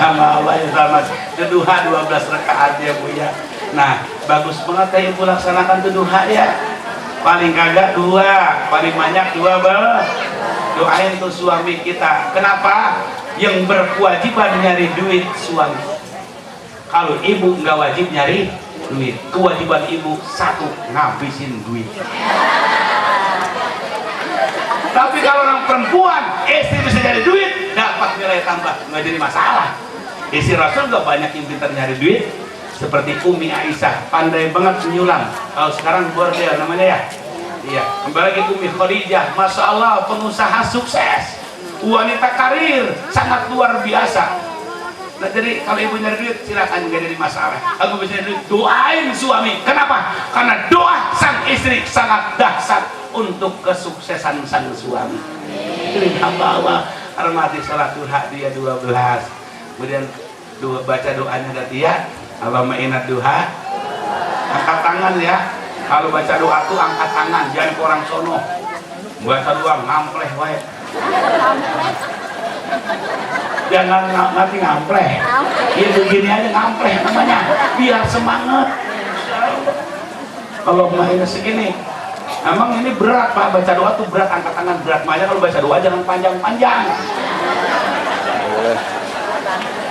Sama duha 12 rakaat ya Bu ya. Nah bagus banget ya Ibu laksanakan duha ya. Paling kagak 2, paling banyak 2 doain tuh suami kita. Kenapa? Yang berkewajiban nyari duit suami. Kalau ibu nggak wajib nyari duit, kewajiban ibu 1 ngabisin duit. Tapi kalau orang perempuan, istri bisa nyari duit, dapat nilai tambah, nggak jadi masalah. Istri Rasul gak banyak yang pintar nyari duit, seperti Umi Aisyah, pandai banget menyulam. Kalau sekarang bordel namanya ya, Iya, kembali lagi Umi Khadijah, Masya Allah, pengusaha sukses, wanita karir sangat luar biasa. Nah, jadi kalau ibu nyari duit silakan, nggak jadi masalah. Aku bisa nyari duit, doain suami. Kenapa? Karena doa sang istri sangat dahsyat untuk kesuksesan sang suami. Jadi hamba Allah hormati salatul hadiah 12. Kemudian baca doanya tadi ya. Allahumma inna duha. Angkat tangan ya. Kalau baca doa tuh angkat tangan, jangan ke orang sono. Baca doa ngampleh wae. Jangan nanti ngampleh. Ya begini aja ngampleh namanya, biar semangat. Kalau mainnya segini, emang ini berat Pak, baca doa tuh berat, angkat tangan berat. Makanya kalau baca doa jangan panjang-panjang.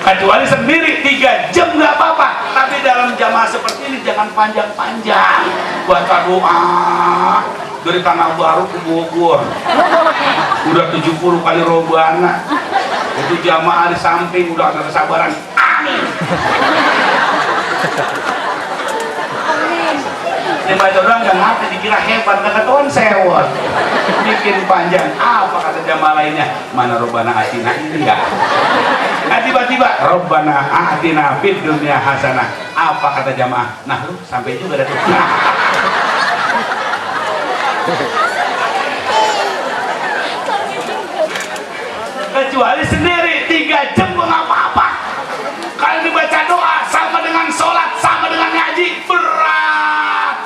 Kecuali sendiri 3 jam nggak apa-apa, tapi dalam jamaah seperti ini jangan panjang-panjang. Baca doa dari Tanah Baru ke Bogor udah 70 kali robana, itu jamaah di samping udah ada kesabaran. Amin. Ini baca doa nggak ngerti, dikira hebat, nggak ketahuan sewot, bikin panjang. Apa kata jamaah lainnya? Mana robana atina ini enggak? Nah, tiba-tiba Rabbana a'tina fid dunya hasanah. Apa kata jamaah? Nah, lu sampai juga dah tuh. Kecuali sendiri 3 jam gua nggak apa-apa. Kalau dibaca doa sama dengan sholat, sama dengan ngaji, berat.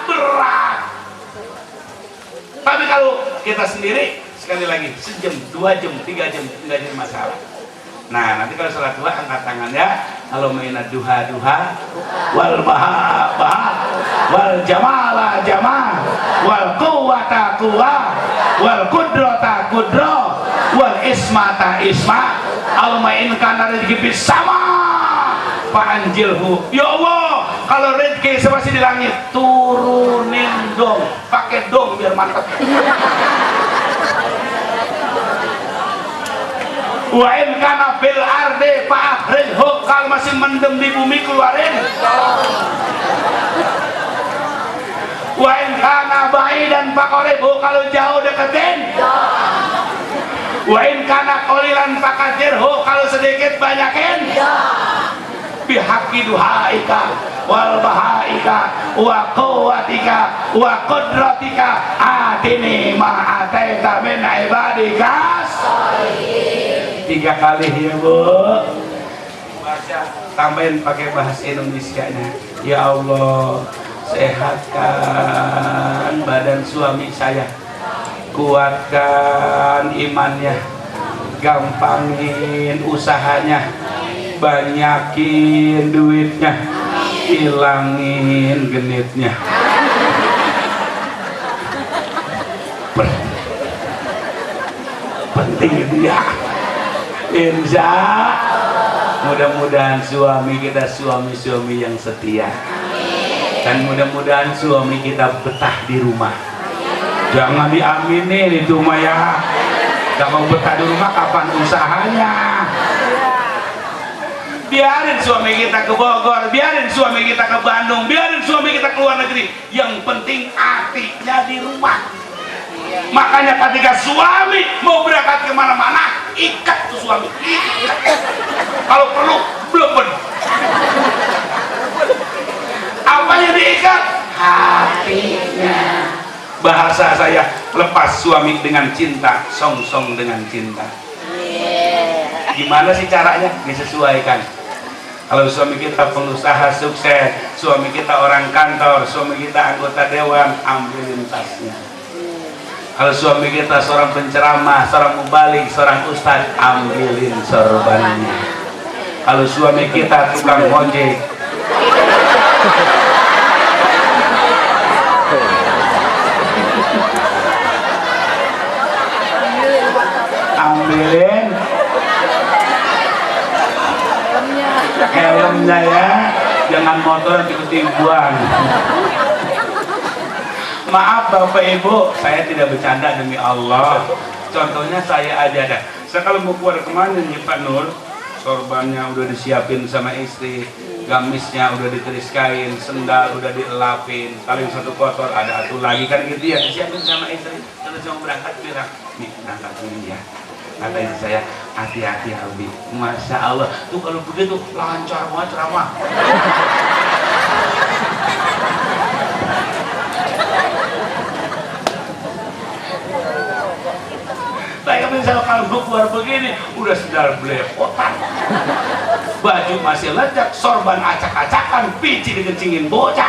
Tapi kalau kita sendiri sekali lagi sejam, 2 jam, 3 jam nggak jadi masalah. Nah, nanti kalau sholat duha angkat tangan ya. Allahumma inna duha wal baha wal jamala jama wal quwwata quwwa wal qudrata qudra wal ismata isma. Allahumma in kana rizqi sama panjilhu. Ya Allah, kalau rezeki masih di langit, turunin dong, pakai dong biar mantap. Wa in kana fil ardi fa'akhrijhu, kalau masih mendem di bumi keluarin. Wa in kana ba'idan faqribhu, kalau jauh deketin. Wa in kana qalilan faqadirhu, kalau sedikit banyakin. Bihaqqi duhaika wal bahaika wa quwwatika wa qudratika atini ma ataita min ibadika sholihin. 3 kali ya Bu, baca, tambahin pakai bahasa Indonesianya. Ya Allah, sehatkan badan suami saya, kuatkan imannya, gampangin usahanya, banyakin duitnya, hilangin genitnya. Penting itu ya. Insya mudah-mudahan suami kita suami-suami yang setia, dan mudah-mudahan suami kita betah di rumah. Jangan diaminin itu mah ya. Gak mau betah di rumah kapan usahanya? Biarin suami kita ke Bogor, biarin suami kita ke Bandung, biarin suami kita ke luar negeri. Yang penting hatinya di rumah. Makanya ketika suami mau berangkat kemana-mana, ikat tuh suami, ikat. Kalau perlu belum benar. Apa yang diikat? Hatinya. Bahasa saya, lepas suami dengan cinta, song-song dengan cinta. Gimana sih caranya? Disesuaikan. Kalau suami kita pengusaha sukses, suami kita orang kantor, suami kita anggota dewan, ambilin tasnya. Kalau suami kita seorang penceramah, seorang mubalik, seorang ustaz, ambilin sorbannya. Kalau suami kita tukang ojek, ambilin helmnya ya, jangan motor tiba-tiba. Maaf Bapak Ibu, saya tidak bercanda demi Allah. Contohnya saya aja dah. Saya kalau mau keluar kemana nih Pak Nur, sorbannya udah disiapin sama istri, gamisnya udah ditulis kain, sendal udah dielapin, paling satu kotor ada atuh lagi kan gitu ya, disiapin sama istri. Terus mau berangkat bilang, nih berangkat dulu ya. Kata istri saya, hati-hati Abi. Masya Allah, tuh kalau begitu lancar banget ceramah. Saya misalnya kalau keluar begini, udah sendal belepotan, baju masih lecek, sorban acak-acakan, pici dikencingin bocah.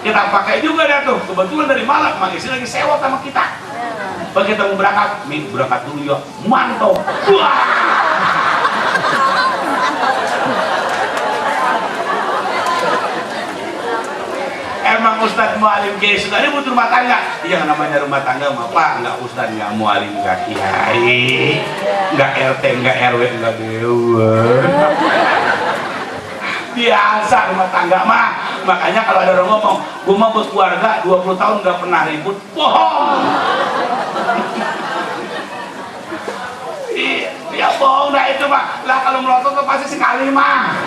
Kita pakai juga dah tuh, kebetulan dari malam, mak istri lagi sewot sama kita. Begitu mau berangkat, nih berangkat dulu ya, mantap. Wah! Emang Ustadz Mualim Kiai sudah ribut rumah tangga. Yang namanya rumah tangga mah Pak, enggak Ustadz, enggak Mualim, enggak Kiai, enggak RT, enggak RW, enggak dewan. Biasa rumah tangga mah. Makanya kalau ada orang ngomong, gua mah berkeluarga 20 tahun enggak pernah ribut, bohong. Ya bohong dah itu mah. Lah kalau melotot tuh pasti sekali mah.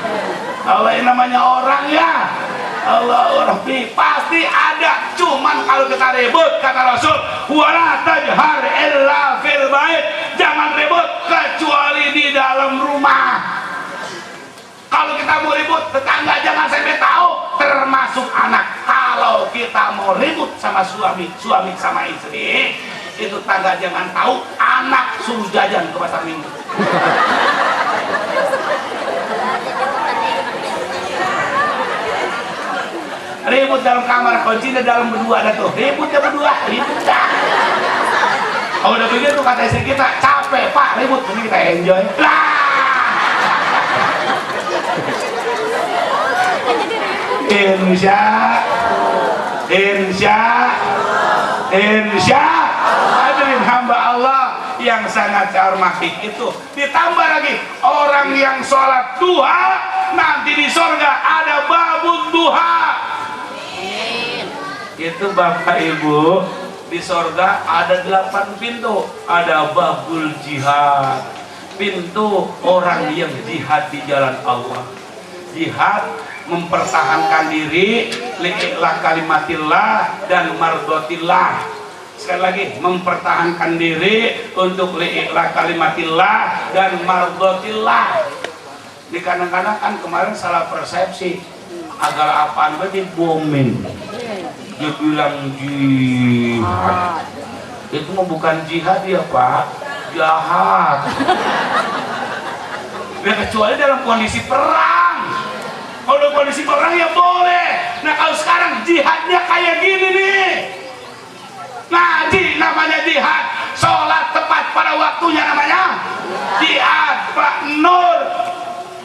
Kalau yang namanya orang ya, Allah Rabbi, pasti ada. Cuman kalau kita ribut, kata Rasul, wala tajhar illa fil bait, jangan ribut kecuali di dalam rumah. Kalau kita mau ribut, tetangga jangan sampai tahu, termasuk anak. Kalau kita mau ribut sama suami sama istri, itu tangga jangan tahu, anak suruh jajan ke pasar minggu. Ribut dalam kamar, kuncinya dalam berdua ada tuh. Ribut dah. Kalau udah begitu kata istri kita, capek Pak ribut, ini kita enjoy. Lah. Insya hadirin hamba Allah yang sangat saya hormati, itu ditambah lagi orang yang sholat duha nanti di surga ada babun duha. Itu Bapak Ibu, di surga ada 8 pintu. Ada babul jihad, pintu orang yang jihad di jalan Allah. Jihad mempertahankan diri li'ilah kalimatillah dan mardotillah. Sekali lagi, mempertahankan diri untuk li'ilah kalimatillah dan mardotillah. Di kadang-kadang kan kemarin salah persepsi, agar apaan berarti booming. Dia bilang jihad, itu mah bukan jihad ya Pak, jahat. Ya kecuali dalam kondisi perang. Kalau dalam kondisi perang ya boleh. Nah kalau sekarang jihadnya kayak gini nih, ngaji namanya jihad, sholat tepat pada waktunya namanya jihad. Pak Nur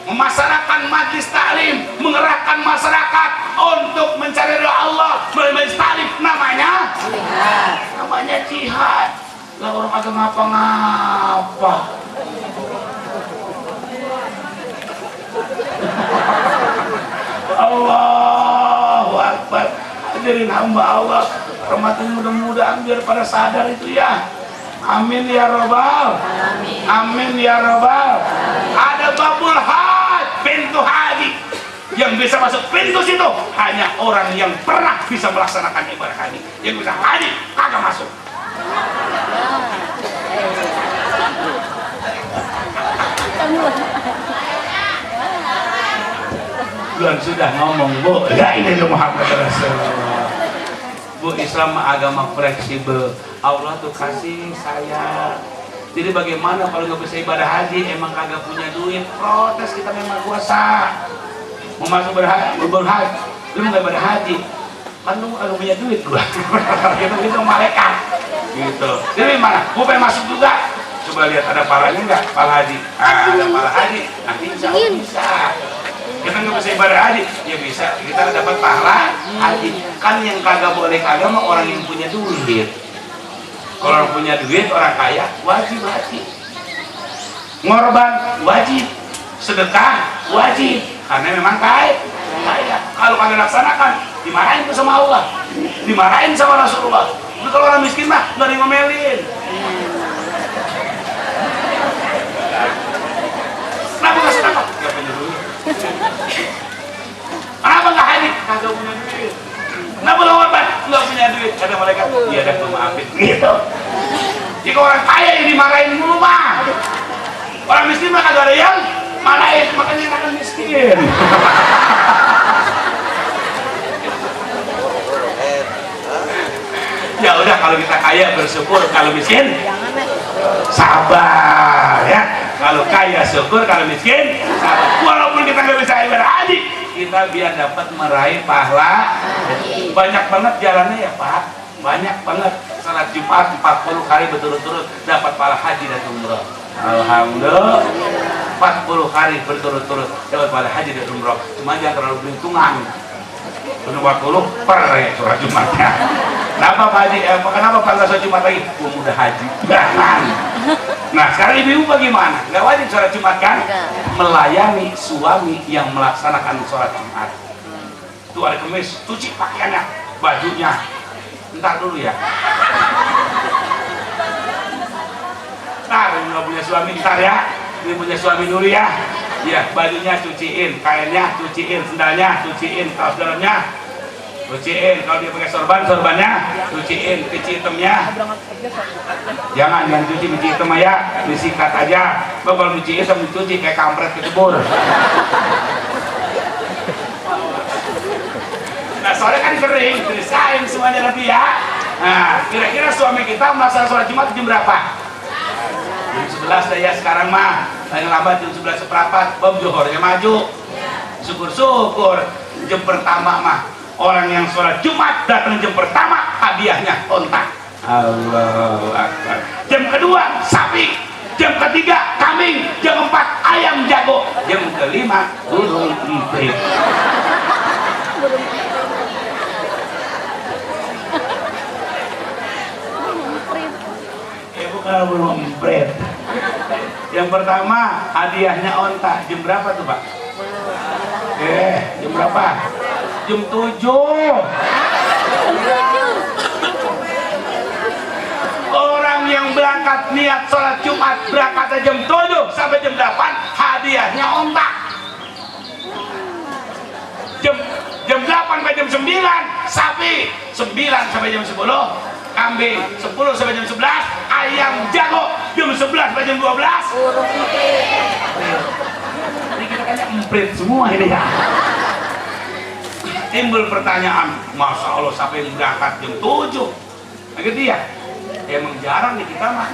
memasarakan majlis taklim, mengerahkan masyarakat untuk mencari ridha Allah melalui majlis taklim, namanya jihad. Lah orang agak ngapa-ngapa. Allahu Akbar. Hadirin hamba Allah, rahmatnya mudah-mudahan biar pada sadar itu ya. Amin ya Rabbal. Amin ya Rabbal. Ada babul haj, pintu haji. Yang bisa masuk pintu situ hanya orang yang pernah bisa melaksanakan ibadah haji. Yang bisa haji kagak masuk. Bulan sudah ngomong Bu, ya ini Muhammad Rasulullah. Bu, Islam agama fleksibel. Allah tuh kasih saya. Jadi bagaimana kalau nggak bisa ibadah haji, emang kagak punya duit, protes kita memang kuasa. Mau masuk berhaji, lu nggak ibadah haji, kan lu kagak punya duit gua. Gitu malaikat. Gitu. Jadi mana? Mau pengen masuk juga. Coba lihat ada palanya nggak? Pala haji. Ada pala haji. Nanti insya Allah bisa. Kita nggak bisa ibadah haji, ya bisa. Kita dapat pahala haji. Kan yang kagak boleh kagak mah orang yang punya duit. Kalau orang punya duit, orang kaya, wajib haji. Ngorban wajib, sedekah wajib, karena memang kaya. Kalau kagak laksanakan, dimarahin tuh sama Allah, dimarahin sama Rasulullah. Tapi kalau orang miskin mah nggak ngomelin. Habis gitu. Jika orang kaya yang dimarahin mulu mah, orang miskin mah kagak ada yang marahin, makanya akan miskin. Ya udah, kalau kita kaya bersyukur, kalau miskin sabar ya. Kalau kaya syukur, kalau miskin sabar. Walaupun kita nggak bisa ibadah haji, kita biar dapat meraih pahala. Banyak banget jalannya ya Pak, banyak banget. Salat Jumat 40 kali berturut-turut dapat pahala haji dan umroh. Alhamdulillah, 40 hari berturut-turut dapat pahala haji dan umroh. Cuma jangan terlalu berhitungan. 40 per ya sholat Jumatnya. Kenapa Pak Haji? Kenapa Pak nggak sholat Jumat lagi? Udah haji. Jangan. Nah sekarang ibu bagaimana? Nggak wajib sholat Jumat kan? Melayani suami yang melaksanakan sholat Jumat. Itu hari Kamis, cuci pakaiannya, bajunya. Ntar dulu ya. Ntar ini nggak punya suami, ntar ya. Ini punya suami dulu ya. Ya, bajunya cuciin, kainnya cuciin, sendalnya cuciin, kaos dalamnya cuciin. Kalau dia pakai sorban, sorbannya cuciin, peci hitamnya jangan cuci peci hitam ya, disikat aja. Kalau cuci hitam dicuci kayak kampret kecebur. Nah soalnya kan kering, dirisain semuanya lebih ya. Nah kira-kira suami kita melaksanakan sholat Jumat jam berapa? Jam 11 dah ya sekarang mah. Paling lambat jam 11 seperempat, bom johornya maju. Syukur-syukur jam pertama mah orang yang sholat Jumat datang jam pertama hadiahnya onta. Allahu Akbar. Jam kedua sapi, jam ketiga kambing, jam keempat ayam jago, jam kelima burung emprit. Bukan burung emprit. Yang pertama hadiahnya onta. Jam berapa tuh Pak? Jam berapa? Jam 7. Orang yang berangkat niat sholat Jumat berangkat jam 7 sampai jam 8 hadiahnya onta. Jam 8 sampai jam 9 sapi, 9 sampai jam 10 kambing, 10 sampai jam 11 ayam jago, jam 11 sampai jam 12 ini kita kayaknya emprit semua ini ya. Timbul pertanyaan, Masya Allah sampai berangkat jam 7 nah gitu ya. Emang jarang nih kita mah,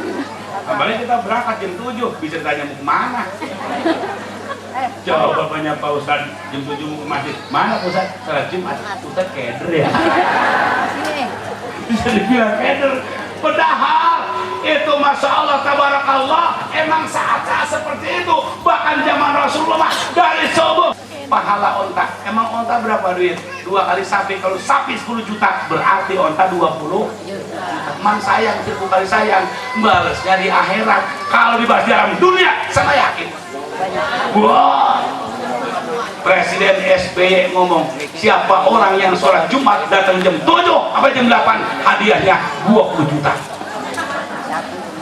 kembali kita berangkat jam 7 bisa tanya mau kemana. Coba bapaknya Pak Ustadz jam 7 mau ke masjid. Mana Pak Ustadz? Salat Jumat. Ustadz keder ya. Bisa dibilang keder. Padahal itu Masya Allah tabarakallah emang saat-saat seperti itu. Bahkan zaman Rasulullah dari subuh pahala onta. Emang onta berapa duit? 2 kali sapi. Kalau sapi 10 juta berarti onta 20 juta. Man sayang 1000 kali sayang, balasnya di akhirat. Kalau dibahas di dalam dunia saya yakin. Wah, Presiden SBY ngomong, siapa orang yang sholat Jumat datang jam 7 sampai jam 8 hadiahnya 20 juta.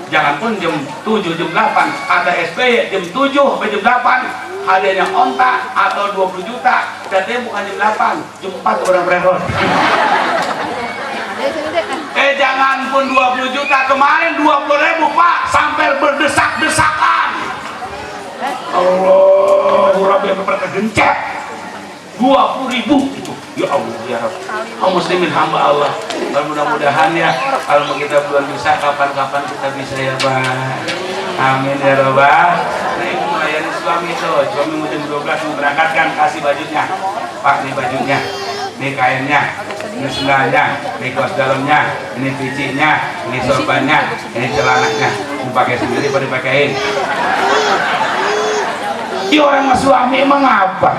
Jangan pun jam 7 jam 8 ada SBY jam 7 sampai jam 8 hadiahnya onta atau 20 juta. Datanya bukan jam 8 jam 4 orang bererot. Jangan pun 20 juta, kemarin 20.000 Pak sampai berdesak-desakan. Allah, Rabbi yang tergencet 20.000 itu. Ya Allah ya Rabbi. Kaum muslimin hamba Allah. Mudah-mudahan ya kalau kita belum bisa kapan-kapan kita bisa ya Pak. Amin ya Rabbal. Nah ibu melayani suami itu. Suami mau jam 12 mau berangkatkan, kasih bajunya. Pak ini bajunya, ini kainnya, ini sendalnya, ini kaos dalamnya, ini picinya, ini sorbannya, ini celananya. Mau pakai sendiri pada dipakein. Iya orang suami emang apa?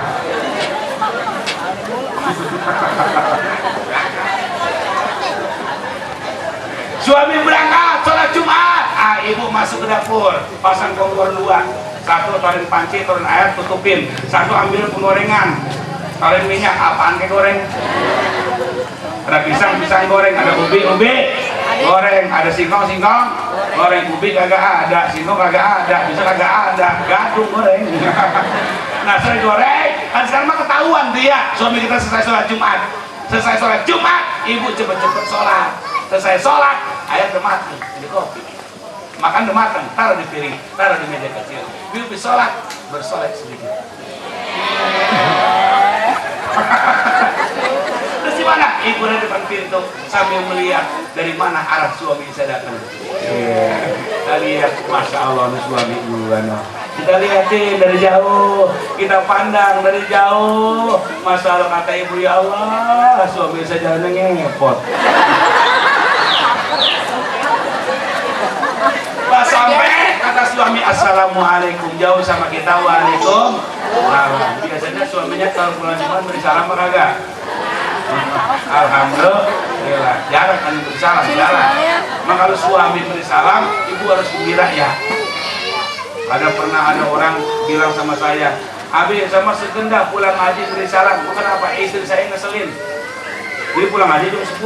Suami berangkat sholat Jumat, ibu masuk ke dapur, pasang kompor 2, 1 taruhin panci, taruhin air, tutupin, 1 ambil penggorengan, taruhin minyak. Apaan kayak goreng? Ada pisang goreng, ada ubi goreng, ada singkong goreng, ubi kagak ada, singkong kagak ada, bisa kagak ada, gadung goreng. Nah sering goreng, kan sekarang mah ketahuan dia suami kita selesai sholat Jumat, ibu cepet-cepet sholat, selesai sholat ayam udah matang, ini kopi. Makan udah matang, taruh di piring, taruh di meja kecil. Bibi sholat, bersolek sedikit. Terus gimana? Ibu di depan pintu sambil melihat dari mana arah suami saya datang. Kita lihat, masya Allah, suami ibu. Kita lihatin dari jauh, kita pandang dari jauh. Masya Allah, kata ibu, ya Allah, suami saya jalannya ngepot. Pas sampai kata suami, assalamualaikum, jauh sama kita, waalaikumsalam. Biasanya suaminya kalau pulang Jumat beri salam apa kagak? Alhamdulillah, jarang kan beri salam, jarang. Maka kalau suami beri salam, ibu harus gembira ya. Pernah ada orang bilang sama saya, Abi sama segenda pulang haji beri salam. Bukan apa, istri saya ngeselin. Dia pulang haji jam 10.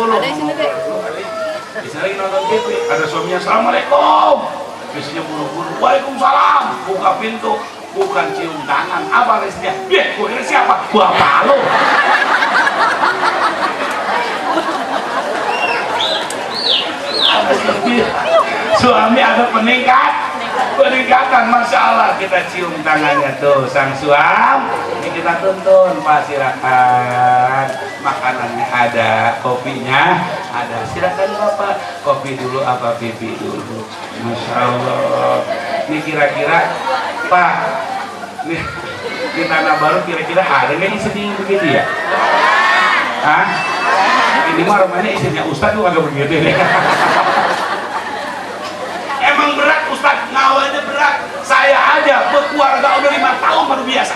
Istri lagi nonton TV, ada suaminya, assalamualaikum. Biasanya buru-buru, waalaikumsalam. Buka pintu, bukan cium tangan. Apa istrinya? Gue ini siapa? Bapak lo. Suami ada peningkatan, masya Allah. Kita cium tangannya tuh sang suami. Ini kita tuntun, Pak, silakan. Makanannya ada, kopinya ada, silakan Bapak. Kopi dulu apa pipi dulu? Masya Allah. Ini kira-kira Pak, nih di Tanah Baru kira-kira ada nggak istri begitu ya? Hah? Ini mah rumahnya istrinya Ustadz tuh agak begitu ya. Emang berat Ustadz, ngawalnya berat. Saya aja berkeluarga udah 5 tahun baru biasa.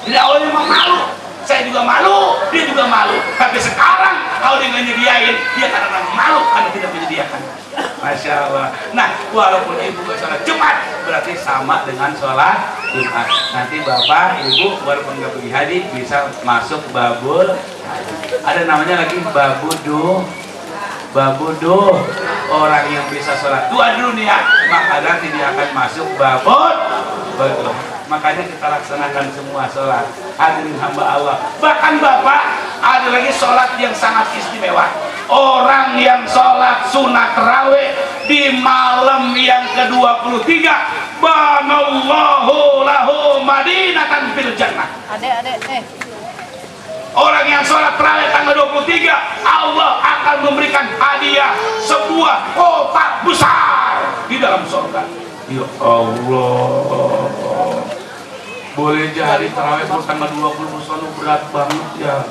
Jadi awalnya memang malu, saya juga malu, dia juga malu. Tapi sekarang kalau dia nggak nyediain, dia karena malu karena tidak menyediakan. Masya Allah. Nah, walaupun ibu nggak sholat Jumat, berarti sama dengan sholat Jumat. Nanti bapak, ibu, walaupun nggak pergi haji, bisa masuk babul. Ada namanya lagi babudu. Orang yang bisa sholat 2 dunia, maka nanti dia akan masuk babul. Makanya kita laksanakan semua sholat. Hadirin hamba Allah. Bahkan bapak, ada lagi sholat yang sangat istimewa. Orang yang sholat sunat tarawih di malam yang ke-23, banallahu lahu madinatan fil jannah. Orang yang sholat tarawih tanggal 23, Allah akan memberikan hadiah sebuah kotak besar di dalam surga. Ya Allah, boleh jadi tarawih tanggal 20 sono berat banget ya.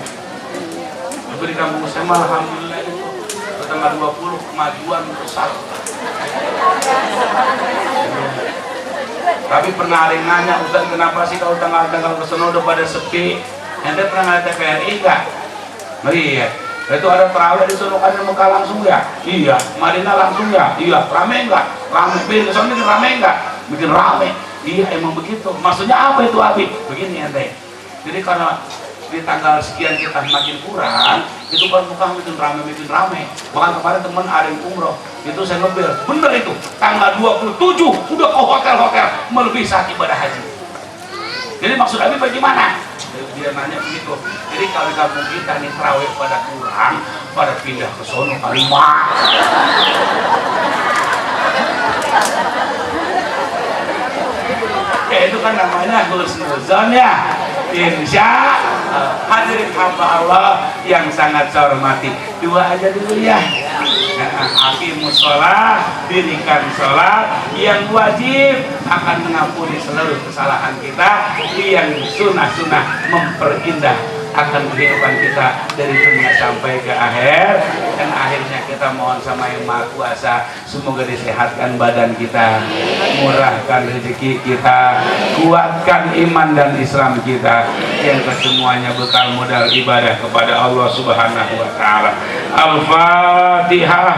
Tapi di kampung saya mah alhamdulillah itu tanggal 20 kemajuan besar. Tapi pernah ada yang nanya, Ustaz kenapa sih kalau tanggal kesono udah pada sepi? Ente pernah ngeliat TVRI enggak? Oh iya. Itu ada tarawih di sono kan Mekah langsung ya? Iya. Madinah langsung ya? Iya. Rame enggak? Rame. Bikin sono bikin rame enggak? Bikin rame. Iya emang begitu. Maksudnya apa itu Abi? Begini ente. Jadi karena di tanggal sekian kita makin kurang, itu kan Mekah bikin rame. Bahkan kemarin teman ada yang umroh, itu saya ngebel. Bener itu. Tanggal 27 udah ke hotel-hotel melebihi saat ibadah haji. Jadi maksud Abi bagaimana? Dia nanya begitu. Jadi kalau kampung kita nih tarawih pada kurang, pada pindah ke sono kali mah. Itu kan namanya husnuzon ya. Insya hadirin hamba Allah yang sangat saya hormati. 2 aja dulu ya. Aqimus sholat, dirikan sholat. Yang wajib akan mengampuni seluruh kesalahan kita. Yang sunnah-sunnah memperindah akan kehidupan kita dari dunia sampai ke akhir. Dan akhirnya kita mohon sama Yang Maha Kuasa, semoga disehatkan badan kita, murahkan rezeki kita, kuatkan iman dan Islam kita, yang kesemuanya bekal modal ibadah kepada Allah Subhanahu wa Ta'ala. Al-Fatihah.